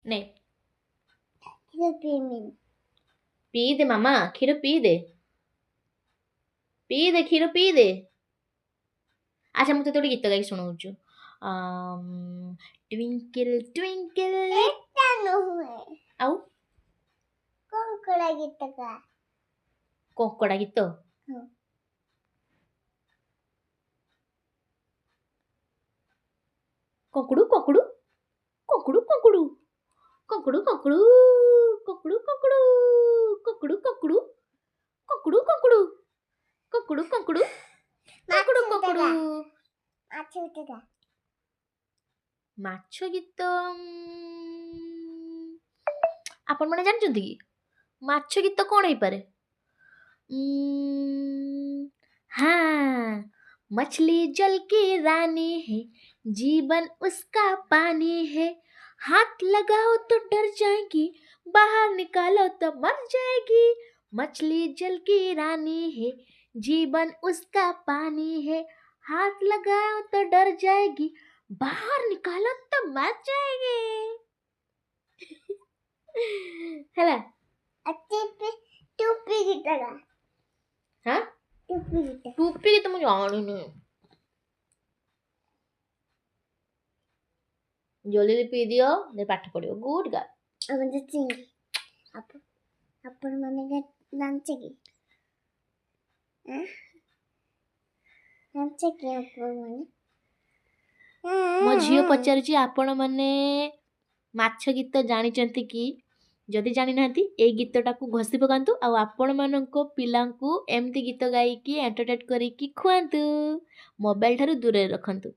ନେ କ୍ଷୀର ପିଇମି। ପିଇ ଦେ ମାମା, କ୍ଷୀର ପିଇ ଦେ। ପିଇ ଦେ, କ୍ଷୀର ପିଇ ଦେ। ଆଚ୍ଛା ମୁଁ ତତେ ଗୋଟେ ଗୀତ ଗାଇକି ଶୁଣଉଛୁ। ଟ୍ୱିଙ୍କଲ ଟ୍ୱିଙ୍କଲ ଏଟା ନୁହେଁ। ଆଉ କଙ୍କଡ଼ା ଗୀତ ଗା। କଙ୍କଡ଼ା ଗୀତ? ହଁ। କଙ୍କୁଡୁ କଙ୍କୁଡୁ କଙ୍କୁଡୁ କଙ୍କୁଡୁ କଙ୍କୁଡୁ କଙ୍କୁଡୁ କଙ୍କୁଡୁ କଙ୍କୁଡୁ କଙ୍କୁଡୁ କଙ୍କୁଡୁ କଙ୍କୁଡୁ କଙ୍କୁଡୁ କଙ୍କୁଡୁ କଙ୍କୁଡୁ କଙ୍କୁଡୁ କଙ୍କୁଡୁ। ମାଛ ଗୀତ ଗା। ମାଛ ଗୀତ ଆପଣମାନେ ଜାଣିଛନ୍ତି କି ମାଛ ଗୀତ କ'ଣ ହେଇପାରେ? हाँ, मछली जल की रानी है, जीवन उसका पानी है, हाथ लगाओ तो डर जाएगी, बाहर निकालो तो मर जाएगी। मछली जल की रानी है, जीवन उसका पानी है, हाथ लगाओ तो डर जाएगी, बाहर निकालो तो मर जाएगी। ହେଲା ଟୁପି ଗୀତ ଗା। हाँ ଟୁପି ଗୀତ। ଟୁପି ଗୀତ ମୁଁ ଜାଣିନି। ଜଲ୍ଦି ପିଇ ଦିଅ, ପାଠ ପଢିବ। Good girl. ଆପଣ ମାନେ ଜାଣିଛ କି? ଜାଣିଛ କି ଆପଣ ମାନେ? ମୋ ଝିଅ ପଚାରୁଛି ଆପଣ ମାନେ ମାଛ ଗୀତ ଜାଣିଛନ୍ତି କି? ଯଦି ଜାଣିନାହାନ୍ତି ଏଇ ଗୀତଟାକୁ ଘଷି ପକାନ୍ତୁ ଆଉ ଆପଣମାନଙ୍କ ପିଲାଙ୍କୁ ଏମିତି ଗୀତ ଗାଇକି ଏଣ୍ଟରଟେନ୍ କରିକି ଖୁଆନ୍ତୁ। ମୋବାଇଲ ଠାରୁ ଦୂରରେ ରଖନ୍ତୁ।